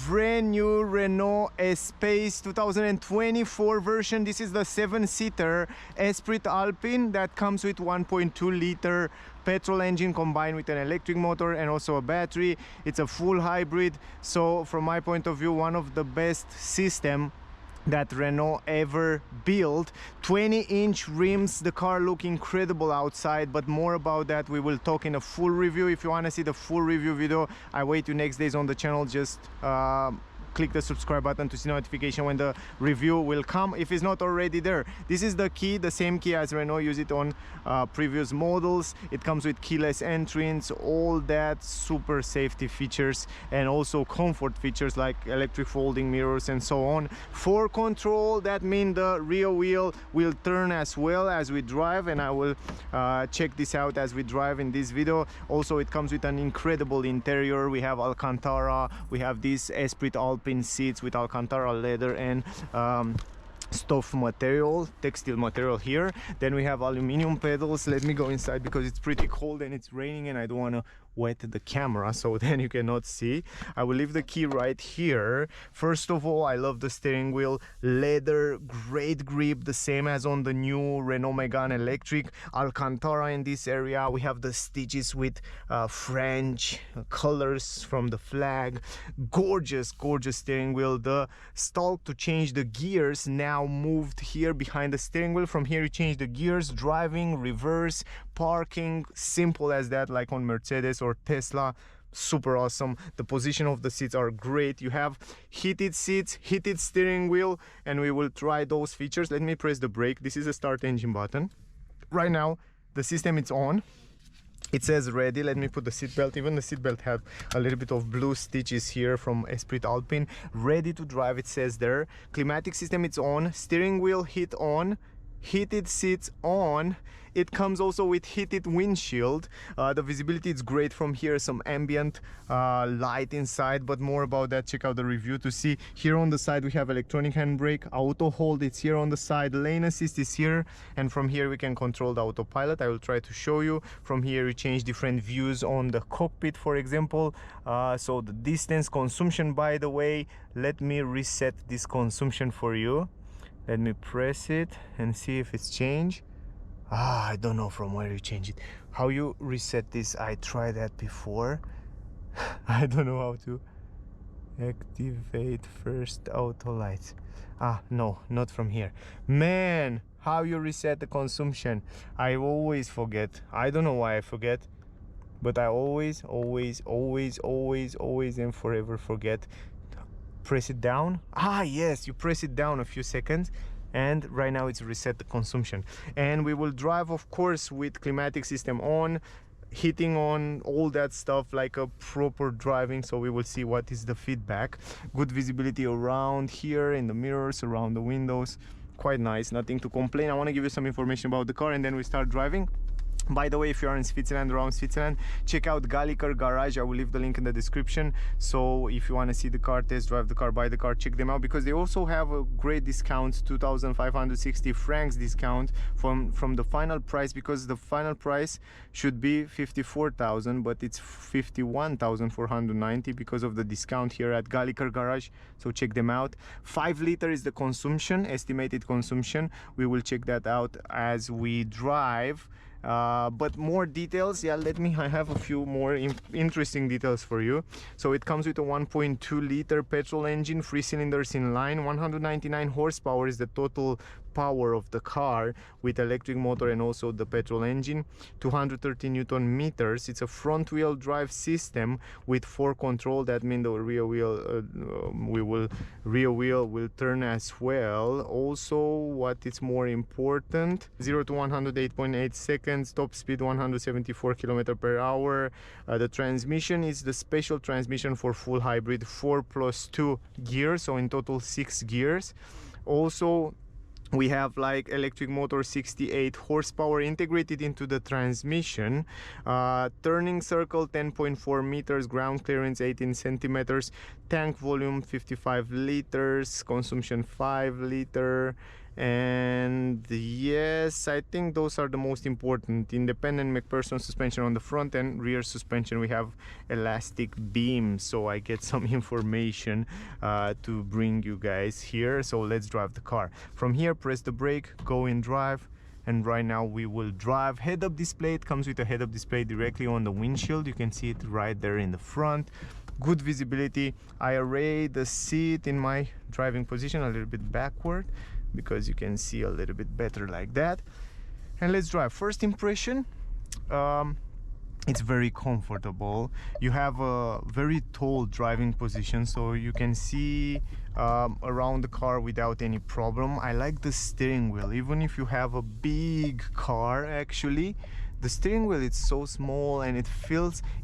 brand new Renault Espace 2024 version. This is the 7-seater Esprit Alpine that comes with 1.2-liter petrol engine combined with an electric motor and also a battery. It's a full hybrid, so from my point of view, one of the best system that Renault ever built. 20-inch rims, the car look incredible outside, but more about that we will talk in a full review. If you want to see the full review video, I wait you next days on the channel. Just click the subscribe button to see notification when the review will come, if it's not already there. This is the key, the same key as Renault use it on previous models. It comes with keyless entrance, all that super safety features and also comfort features like electric folding mirrors and so on. For control, that means the rear wheel will turn as well as we drive, and I will check this out as we drive in this video. Also, it comes with an incredible interior. We have Alcantara, we have this Esprit Alpine seats with Alcantara leather and stuff material, textile material here. Then we have aluminum pedals. Let me go inside because it's pretty cold and it's raining and I don't want to wet the camera, so then you cannot see. I will leave the key right here. First of all, I love the steering wheel, leather, great grip, the same as on the new Renault Megane electric. Alcantara in this area. We have the stitches with French colors from the flag. Gorgeous steering wheel. The stalk to change the gears now moved here behind the steering wheel. From here you change the gears, driving, reverse, parking, simple as that, like on Mercedes or Tesla. Super awesome. The position of the seats are great. You have heated seats, heated steering wheel, and we will try those features. Let me press the brake. This is a start engine button. Right now the system is on. It says ready. Let me put the seatbelt. Even the seatbelt have a little bit of blue stitches here from Esprit Alpine. Ready to drive, it says there. Climatic system, it's on. Steering wheel heat on. Heated seats on. It comes also with heated windshield. The visibility is great from here. Some ambient light inside, but more about that, check out the review to see. Here on the side we have electronic handbrake, auto hold, it's here on the side, lane assist is here, and from here we can control the autopilot. I will try to show you. From here you change different views on the cockpit, for example. So the distance consumption, by the way, let me reset this consumption for you. Let me press it and see if it's changed. I don't know from where you change it. How you reset this? I tried that before. I don't know how to activate first auto lights. No, not from here. Man, how you reset the consumption? I always forget. I don't know why I forget, but I always and forever forget. Press it down. Yes, you press it down a few seconds, and right now it's reset the consumption. And we will drive, of course, with climatic system on, heating on, all that stuff, like a proper driving. So we will see what is the feedback. Good visibility around here in the mirrors, around the windows. Quite nice, nothing to complain. I want to give you some information about the car and then we start driving. By the way, if you are in Switzerland, around Switzerland, check out GALLIKER garage. I will leave the link in the description. So if you want to see the car, test drive the car, buy the car, check them out, because they also have a great discount, 2,560 francs discount from the final price, because the final price should be 54,000, but it's 51,490 because of the discount here at GALLIKER garage. So check them out. 5 liter is the consumption, estimated consumption. We will check that out as we drive. But more details, I have a few more interesting details for you. So it comes with a 1.2-liter petrol engine, 3 cylinders in line, 199 horsepower is the total power of the car with electric motor and also the petrol engine, 230 Newton meters. It's a front wheel drive system with 4 control. That means the rear wheel will turn as well. Also, what is more important, 0 to 108.8 seconds, top speed 174 km/h. The transmission is the special transmission for full hybrid, 4+2 gears, so in total 6 gears. Also, we have like electric motor, 68 horsepower integrated into the transmission. Turning circle 10.4 meters, ground clearance 18 centimeters, tank volume 55 liters, consumption 5 liter, And yes, I think those are the most important. Independent McPherson suspension on the front, and rear suspension we have elastic beam, so I get some information to bring you guys here. So let's drive the car. From here, press the brake, go in drive, and right now we will drive. Head-up display, it comes with a head-up display directly on the windshield. You can see it right there in the front. Good visibility. I array the seat in my driving position a little bit backward because you can see a little bit better like that. And let's drive. First impression, it's very comfortable. You have a very tall driving position, so you can see around the car without any problem. I like the steering wheel. Even if you have a big car, actually, the steering wheel is so small, and it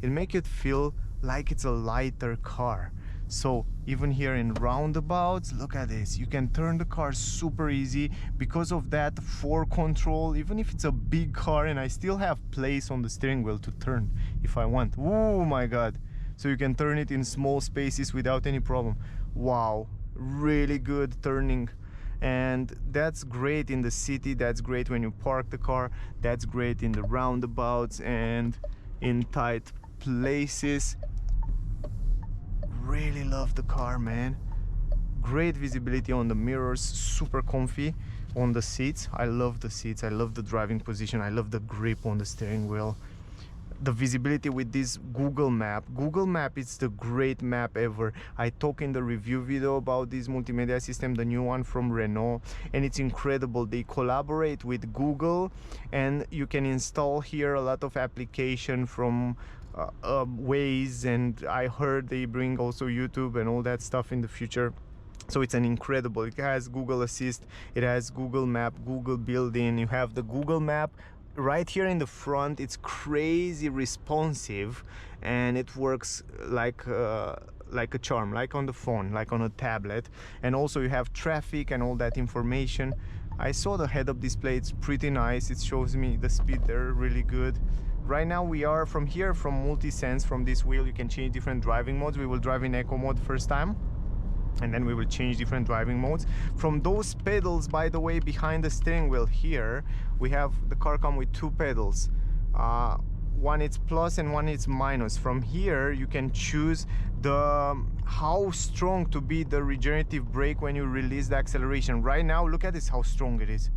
makes it feel like it's a lighter car. So even here in roundabouts, look at this, you can turn the car super easy because of that 4 control. Even if it's a big car, and I still have place on the steering wheel to turn if I want. Oh my god, so you can turn it in small spaces without any problem. Wow, really good turning. And that's great in the city, that's great when you park the car, that's great in the roundabouts and in tight places. Really love the car, man. Great visibility on the mirrors, super comfy on the seats. I love the seats, I love the driving position, I love the grip on the steering wheel. The visibility with this Google Map is the great map ever. I talk in the review video about this multimedia system, the new one from Renault, and it's incredible. They collaborate with Google, and you can install here a lot of application from Waze, and I heard they bring also YouTube and all that stuff in the future. So it's an incredible, it has Google Assist, it has Google Map, Google built-in. You have the Google Map right here in the front. It's crazy responsive, and it works like a charm, like on the phone, like on a tablet. And also you have traffic and all that information. I saw the head-up display, it's pretty nice. It shows me the speed there, really good. Right now we are from here, from multi-sense, from this wheel you can change different driving modes. We will drive in eco mode first time, and then we will change different driving modes. From those pedals, by the way, behind the steering wheel here, we have the car come with 2 pedals. One is plus and one is minus. From here you can choose how strong to be the regenerative brake when you release the acceleration. Right now, look at this, how strong it is.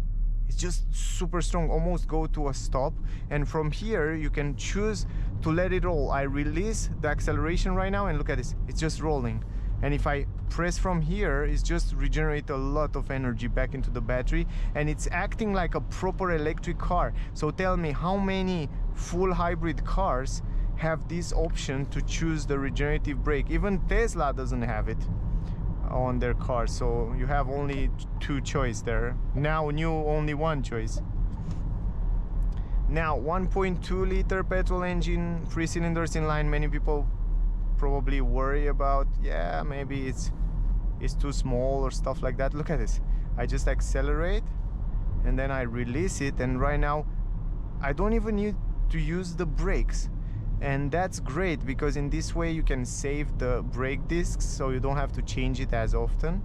It's just super strong, almost go to a stop. And from here you can choose to let it roll. I release the acceleration right now, and look at this, it's just rolling. And if I press from here, it's just regenerate a lot of energy back into the battery, and it's acting like a proper electric car. So tell me, how many full hybrid cars have this option to choose the regenerative brake? Even Tesla doesn't have it on their car, so you have only 2 choice there. Now new only 1 choice. Now 1.2 liter petrol engine, 3 cylinders in line. Many people probably worry about, yeah, maybe it's too small or stuff like that. Look at this, I just accelerate and then I release it, and right now I don't even need to use the brakes. And that's great because in this way you can save the brake discs, so you don't have to change it as often.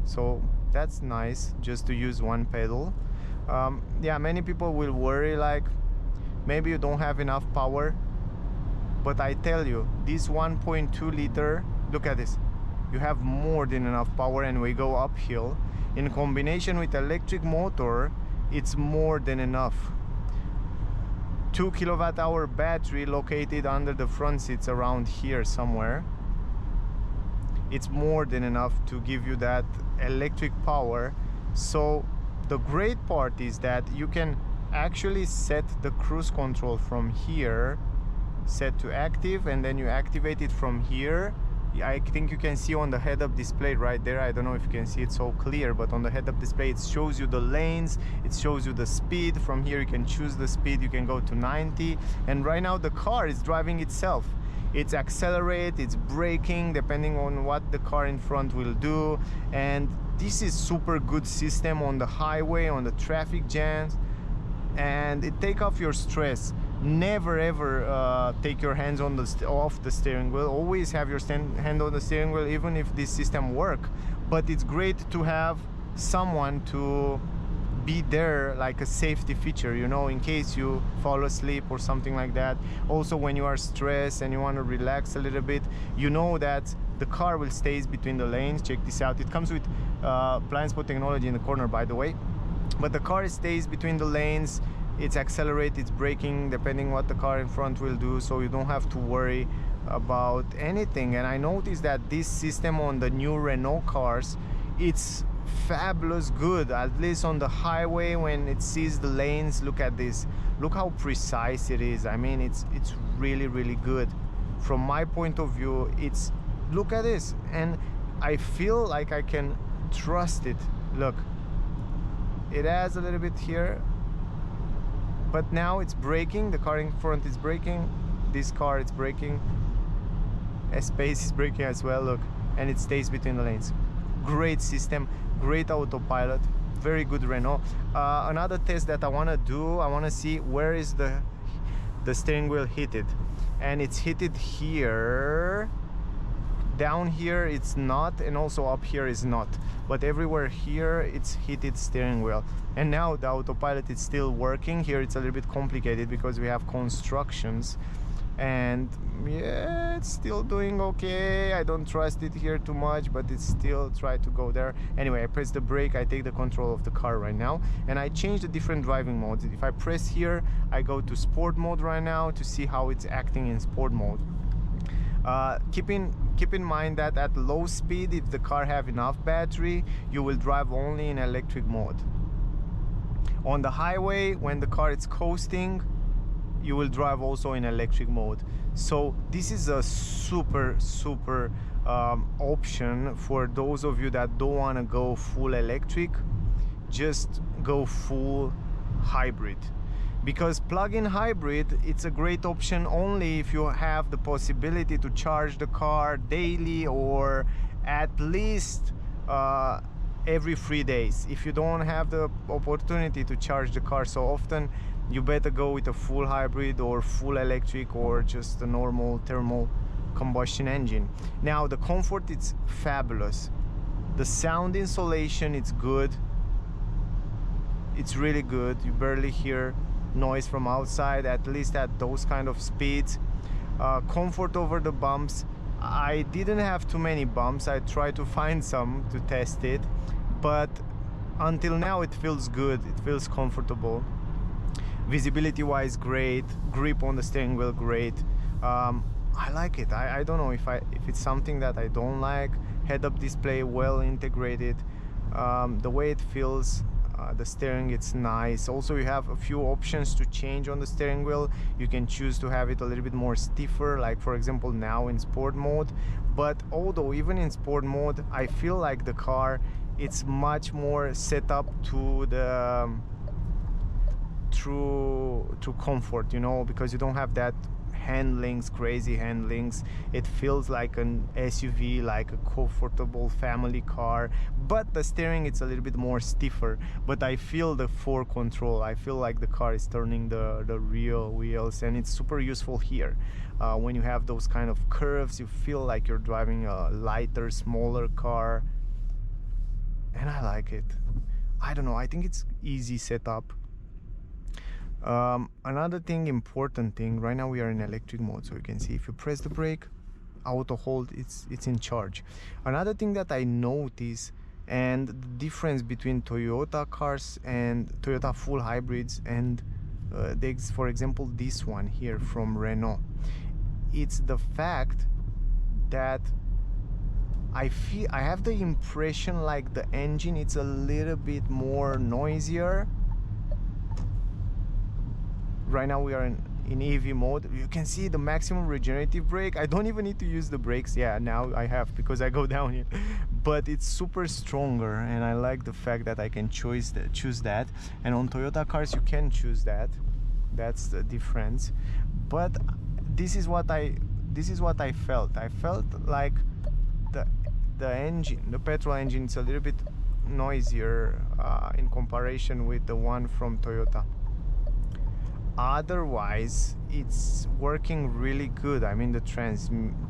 So that's nice, just to use 1 pedal. Yeah, many people will worry like maybe you don't have enough power, but I tell you, this 1.2 liter, look at this, you have more than enough power, and we go uphill. In combination with electric motor, it's more than enough. 2 kilowatt-hour battery located under the front seats around here somewhere. It's more than enough to give you that electric power. So the great part is that you can actually set the cruise control from here, set to active, and then you activate it from here. I think you can see on the head-up display right there, I don't know if you can see it so clear, but on the head-up display it shows you the lanes, it shows you the speed. From here you can choose the speed, you can go to 90, and right now the car is driving itself. It's accelerate, it's braking, depending on what the car in front will do. And this is super good system on the highway, on the traffic jams, and it take off your stress. Never ever take your hands on off the steering wheel. Always have your hand on the steering wheel, even if this system work. But it's great to have someone to be there, like a safety feature, you know, in case you fall asleep or something like that. Also, when you are stressed and you want to relax a little bit, you know that the car will stay between the lanes. Check this out. It comes with blind spot technology in the corner, by the way, but the car stays between the lanes. It's accelerated, it's braking, depending what the car in front will do, so you don't have to worry about anything. And I noticed that this system on the new Renault cars, it's fabulous good, at least on the highway when it sees the lanes. Look at this, look how precise it is. I mean, it's really, really good. From my point of view, it's, look at this, and I feel like I can trust it. Look, it has a little bit here, but now it's braking. The car in front is braking, this car is braking, Espace is braking as well, look, and it stays between the lanes. Great system, great autopilot, very good Renault. Another test that I want to do, I want to see where is the steering wheel heated, and it's heated here. Down here it's not, and also up here is not, but everywhere here it's heated steering wheel. And now the autopilot is still working. Here it's a little bit complicated because we have constructions, and yeah, it's still doing okay. I don't trust it here too much, but it's still try to go there. Anyway, I press the brake, I take the control of the car right now, and I change the different driving modes. If I press here, I go to sport mode right now to see how it's acting in sport mode. Keep in mind that at low speed, if the car have enough battery, you will drive only in electric mode. On the highway, when the car is coasting, you will drive also in electric mode. So this is a super option for those of you that don't want to go full electric. Just go full hybrid, because plug-in hybrid, it's a great option only if you have the possibility to charge the car daily, or at least every 3 days. If you don't have the opportunity to charge the car so often, you better go with a full hybrid or full electric, or just a normal thermal combustion engine. Now the comfort, it's fabulous. The sound insulation, it's good. It's really good. You barely hear noise from outside, at least at those kind of speeds. Comfort over the bumps, I didn't have too many bumps. I tried to find some to test it, but until now it feels good, it feels comfortable. Visibility wise, great. Grip on the steering wheel, great. I like it. I don't know if it's something that I don't like. Head-up display, well integrated. The way it feels, the steering, it's nice. Also, you have a few options to change on the steering wheel. You can choose to have it a little bit more stiffer, like for example now in sport mode. But although even in sport mode, I feel like the car, it's much more set up to the to comfort, you know, because you don't have that handlings, crazy handlings. It feels like an SUV, like a comfortable family car, but the steering, it's a little bit more stiffer. But I feel the fork control, I feel like the car is turning the real wheels, and it's super useful here. When you have those kind of curves, you feel like you're driving a lighter, smaller car, and I like it. I don't know, I think it's easy setup. Another thing, important thing, right now we are in electric mode, so you can see if you press the brake, auto hold, it's in charge. Another thing that I notice, and the difference between Toyota cars and Toyota full hybrids and for example this one here from Renault, it's the fact that I have the impression like the engine, it's a little bit more noisier. Right now we are in EV mode. You can see the maximum regenerative brake. I don't even need to use the brakes. Yeah, now I have, because I go down here. But it's super stronger, and I like the fact that I can choose that. And on Toyota cars you can choose that. That's the difference. But this is what I felt. I felt like the engine, the petrol engine, is a little bit noisier in comparison with the one from Toyota. Otherwise, it's working really good. I mean, the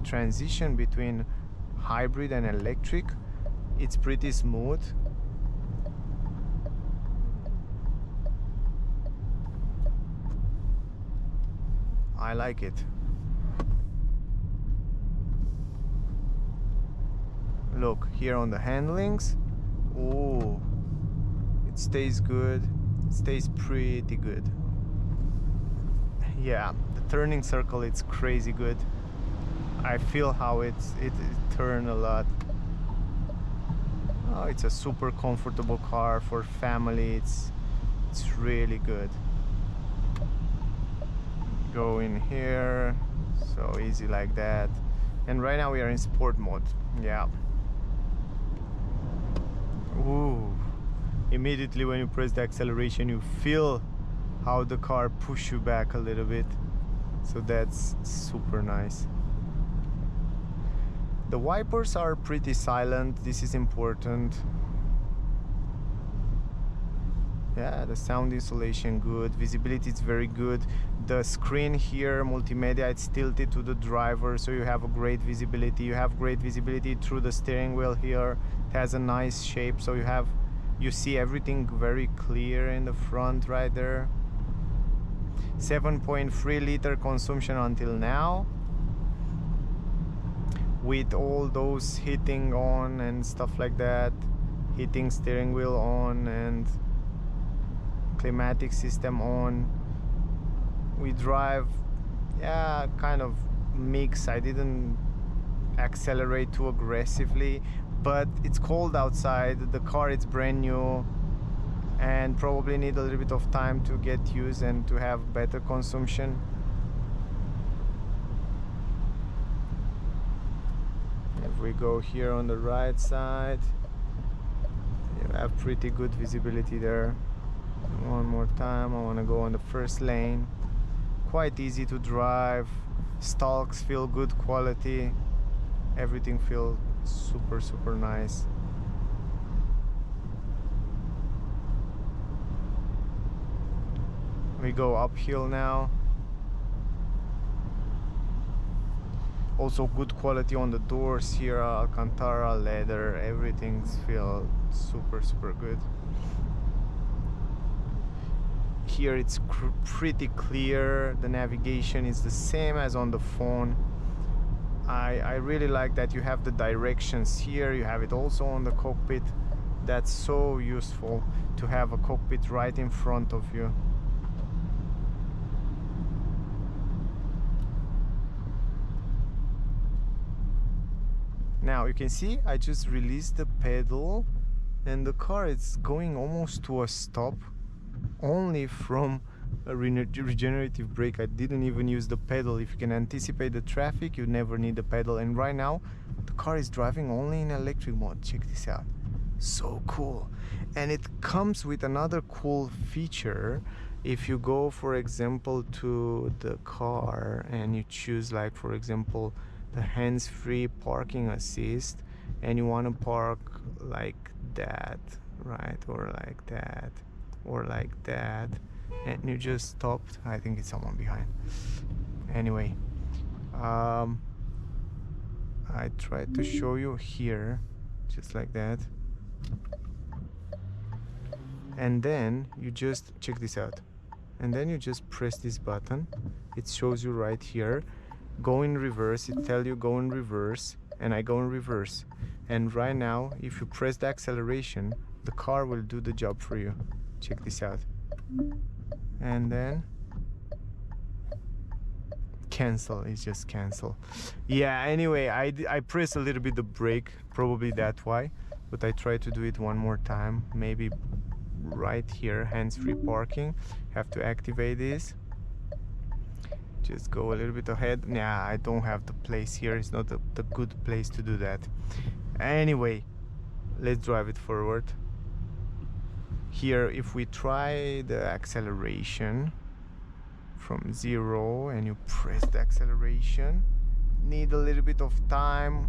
transition between hybrid and electric, it's pretty smooth. I like it. Look here on the handlings. Oh, it stays good. It stays pretty good. Yeah, the turning circle, it's crazy good. I feel how it turn a lot. Oh, it's a super comfortable car for family. It's really good. Go in here, so easy like that. And right now we are in sport mode. Yeah. Ooh. Immediately when you press the acceleration, you feel how the car push you back a little bit. So that's super nice. The wipers are pretty silent. This is important. Yeah, the sound insulation good, visibility is very good. The screen here, multimedia, it's tilted to the driver, so you have a great visibility. You have great visibility through the steering wheel here. It has a nice shape, so you see everything very clear in the front right there. 7.3 liter consumption until now. With all those heating on and stuff like that, heating steering wheel on and climatic system on. We drive, yeah, kind of mix. I didn't accelerate too aggressively, but it's cold outside. The car is brand new and probably need a little bit of time to get used and to have better consumption. If we go here on the right side, you have pretty good visibility there. One more time, I want to go on the first lane. Quite easy to drive. Stalks feel good quality. Everything feels super nice. We go uphill now. Also good quality on the doors here, Alcantara leather, everything feels super good. Here it's pretty clear. The navigation is the same as on the phone. I really like that you have the directions here. You have it also on the cockpit. That's so useful to have a cockpit right in front of you. Now you can see I just released the pedal and the car is going almost to a stop only from a regenerative brake. I didn't even use the pedal. If you can anticipate the traffic, you never need the pedal. And right now the car is driving only in electric mode. Check this out. So cool. And it comes with another cool feature. If you go, for example, to the car and you choose, like, for example, the hands-free parking assist, and you want to park like that, right, or like that, or like that, and you just stopped. I think it's someone behind. Anyway, I tried to show you here, just like that, and then you just check this out, and then you just press this button. It shows you right here, go in reverse. It tells you go in reverse, and I go in reverse. And right now, if you press the acceleration, the car will do the job for you. Check this out. And then cancel. It's just cancel. Yeah, anyway, I press a little bit the brake, probably that's why, but I try to do it one more time. Maybe right here, hands-free parking. Have to activate this. Just go a little bit ahead. Nah, I don't have the place here. It's not the good place to do that. Anyway, let's drive it forward. Here, if we try the acceleration from 0 and you press the acceleration, need a little bit of time.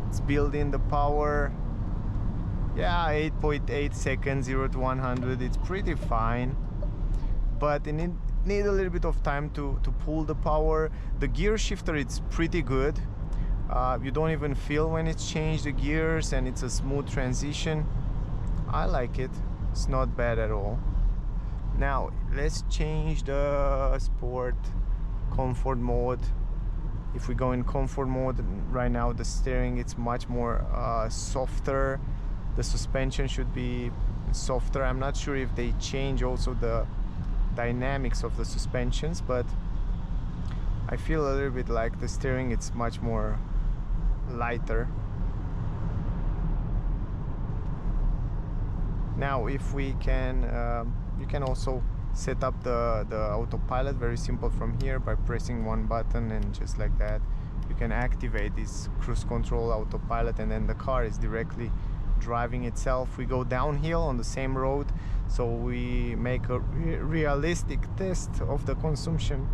It's building the power. Yeah, 8.8 seconds, 0 to 100. It's pretty fine, but it need a little bit of time to pull the power. The gear shifter, it's pretty good. You don't even feel when it's changed the gears, and it's a smooth transition. I like it. It's not bad at all. Now let's change the sport comfort mode. If we go in comfort mode right now, the steering it's much more softer. The suspension should be softer. I'm not sure if they change also the dynamics of the suspensions, but I feel a little bit like the steering it's much more lighter. Now if we can you can also set up the autopilot, very simple from here, by pressing one button, and just like that you can activate this cruise control autopilot, and then the car is directly driving itself. We go downhill on the same road, so we make a realistic test of the consumption.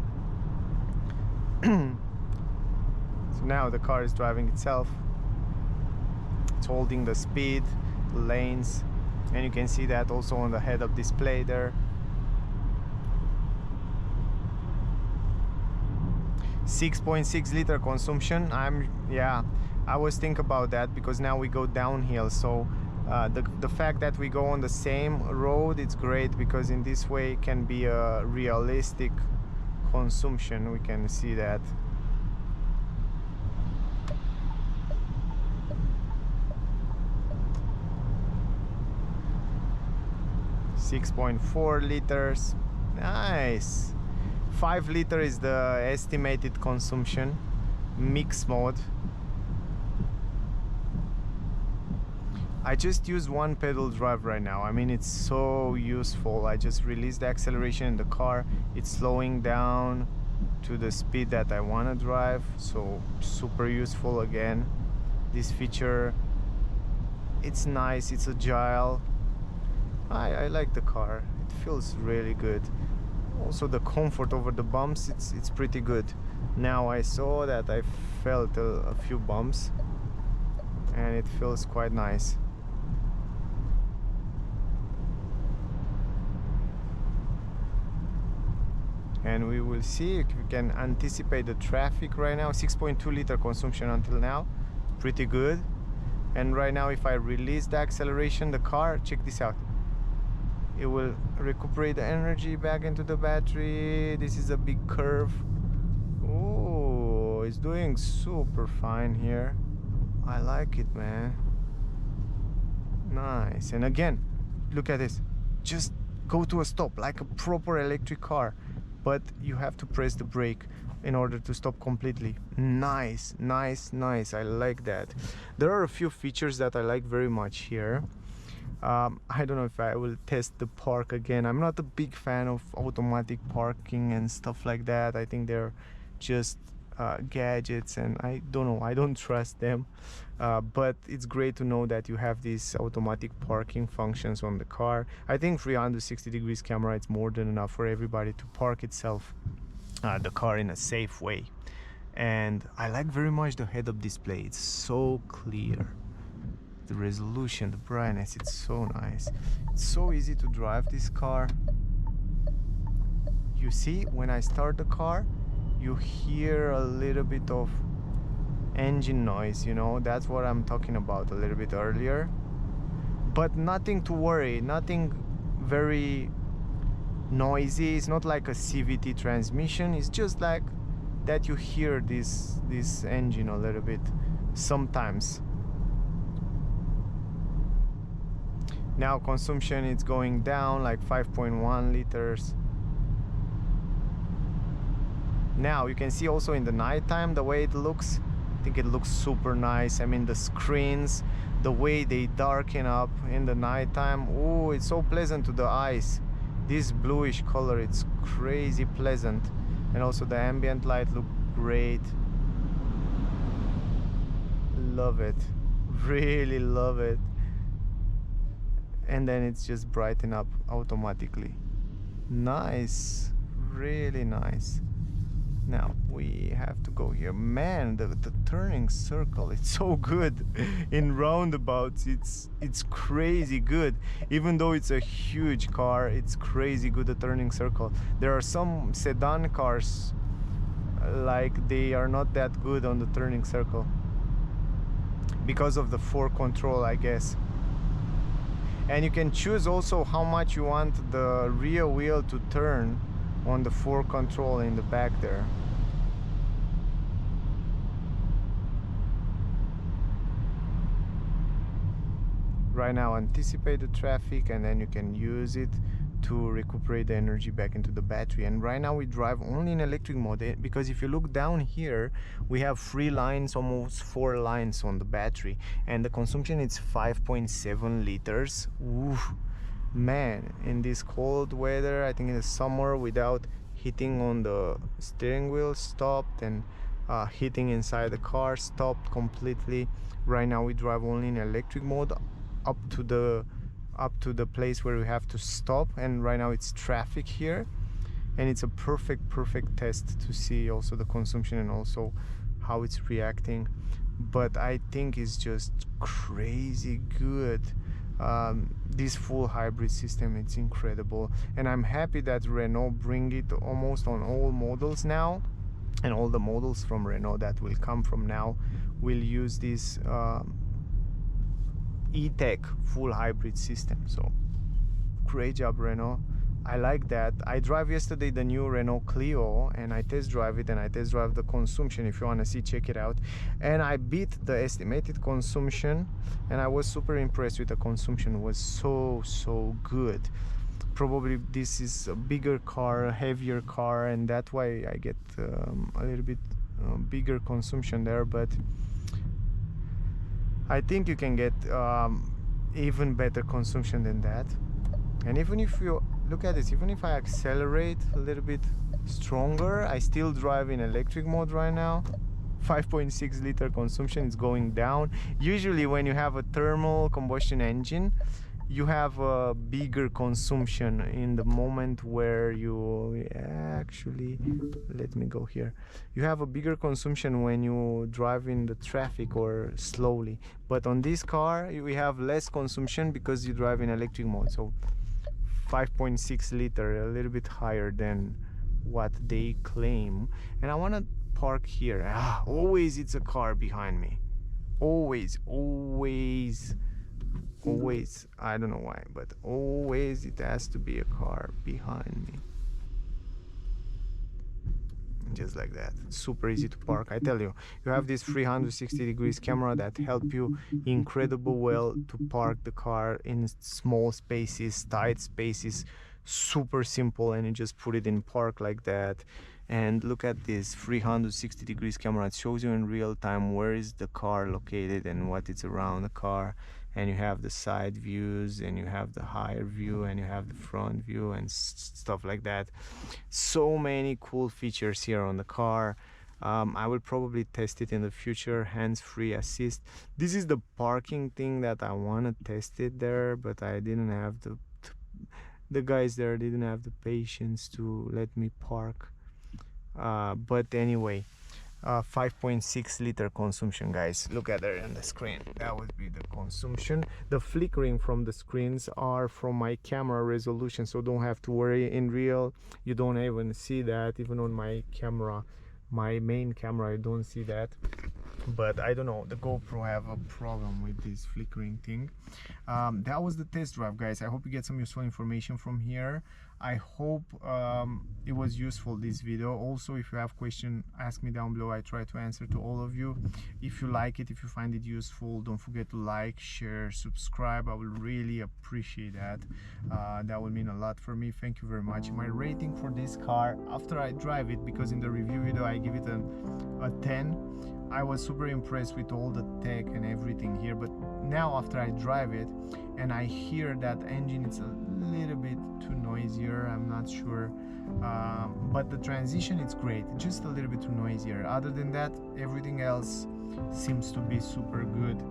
So now the car is driving itself, it's holding the speed, lanes, and you can see that also on the head-up display there. 6.6 liter consumption. I was thinking about that because now we go downhill, so the fact that we go on the same road, it's great, because in this way it can be a realistic consumption. We can see that. .4 liters. Nice. 5 liter is the estimated consumption. Mix mode. I just use one pedal drive right now. I mean, it's so useful. I just release the acceleration in the car, it's slowing down to the speed that I want to drive, so super useful. Again, this feature, it's nice, it's agile. I like the car, it feels really good. Also the comfort over the bumps, it's pretty good. Now I saw that I felt a few bumps, and it feels quite nice. And we will see if we can anticipate the traffic right now. 6.2 liter consumption until now, pretty good. And right now if I release the acceleration, the car, check this out, it will recuperate the energy back into the battery. This is a big curve. Oh, it's doing super fine here. I like it, man. Nice. And again, look at this, just go to a stop like a proper electric car, but you have to press the brake in order to stop completely. Nice, nice, nice. I like that. There are a few features that I like very much here. I don't know if I will test the park again. I'm not a big fan of automatic parking and stuff like that. I think they're just gadgets, and I don't know, I don't trust them. But it's great to know that you have these automatic parking functions on the car. I think 360 degrees camera, it's more than enough for everybody to park itself the car in a safe way. And I like very much the head-up display. It's so clear. The resolution, the brightness, it's so nice. It's so easy to drive this car. You see, when I start the car, you hear a little bit of engine noise, you know, that's what I'm talking about a little bit earlier. But nothing to worry, nothing very noisy. It's not like a CVT transmission. It's just like that you hear this engine a little bit sometimes. Now consumption is going down, like 5.1 liters. Now you can see also in the nighttime the way it looks. I think it looks super nice. I mean, the screens, the way they darken up in the nighttime, oh, it's so pleasant to the eyes. This bluish color, it's crazy pleasant. And also the ambient light look great. Love it, really love it. And then it's just brighten up automatically. Nice, really nice. Now we have to go here. Man, the turning circle, it's so good. In roundabouts, it's crazy good. Even though it's a huge car, it's crazy good, the turning circle. There are some sedan cars like they are not that good on the turning circle because of the fork control, I guess. And you can choose also how much you want the rear wheel to turn on the fork control in the back there. Right now anticipate the traffic, and then you can use it to recuperate the energy back into the battery. And right now we drive only in electric mode, because if you look down here we have 3 lines, almost 4 lines on the battery, and the consumption is 5.7 liters. Ooh, man, in this cold weather, I think in the summer, without hitting on the steering wheel, stopped, and hitting inside the car, stopped completely. Right now we drive only in electric mode up to the place where we have to stop, and right now it's traffic here, and it's a perfect test to see also the consumption and also how it's reacting. But I think it's just crazy good. This full hybrid system, it's incredible, and I'm happy that Renault bring it almost on all models now, and all the models from Renault that will come from now will use this E-Tech full hybrid system. So great job, Renault. I like that. I drive yesterday the new Renault Clio, and I test drive it, and I test drive the consumption. If you want to see, check it out. And I beat the estimated consumption, and I was super impressed with the consumption. It was so good. Probably this is a bigger car, a heavier car, and that's why I get a little bit bigger consumption there, but I think you can get even better consumption than that. And even if you look at this, even if I accelerate a little bit stronger, I still drive in electric mode right now. 5.6 liter consumption is going down. Usually when you have a thermal combustion engine, you have a bigger consumption in the moment where you actually, let me go here, you have a bigger consumption when you drive in the traffic or slowly. But on this car we have less consumption because you drive in electric mode. So 5.6 liter, a little bit higher than what they claim. And I want to park here. Always it's a car behind me, always. I don't know why, but always it has to be a car behind me. Just like that. Super easy to park. I tell you, you have this 360 degrees camera that help you incredible well to park the car in small spaces, tight spaces. Super simple, and you just put it in park like that. And look at this 360 degrees camera. It shows you in real time where is the car located and what is around the car. And you have the side views, and you have the higher view, and you have the front view, and stuff like that. So many cool features here on the car. I will probably test it in the future. Hands-free assist. This is the parking thing that I want to test it there, but I didn't have the guys there didn't have the patience to let me park. But anyway, 5.6 liter consumption, guys. Look at it on the screen. That would be the consumption. The flickering from the screens are from my camera resolution, so don't have to worry. In real, you don't even see that. Even on my camera, my main camera, I don't see that. But I don't know, the GoPro have a problem with this flickering thing. That was the test drive, guys. I hope you get some useful information from here. I hope it was useful, this video. Also, if you have questions, ask me down below. I try to answer to all of you. If you like it, if you find it useful, don't forget to like, share, subscribe. I will really appreciate that. That will mean a lot for me. Thank you very much. My rating for this car after I drive it, because in the review video I give it a 10. I was super impressed with all the tech and everything here, but now after I drive it and I hear that engine, it's a little bit too noisier. I'm not sure, but the transition, it's great, just a little bit too noisier. Other than that, everything else seems to be super good,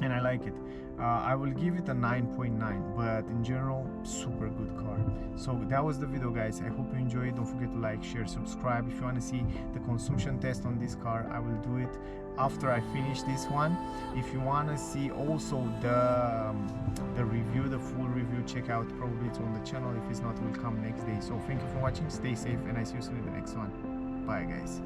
and I like it. I will give it a 9.9, but in general, super good car. So that was the video, guys. I hope you enjoyed. Don't forget to like, share, subscribe. If you want to see the consumption test on this car, I will do it after I finish this one. If you want to see also the review, the full review, check out, probably it's on the channel. If it's not, it will come next day. So thank you for watching, stay safe, and I see you soon in the next one. Bye, guys.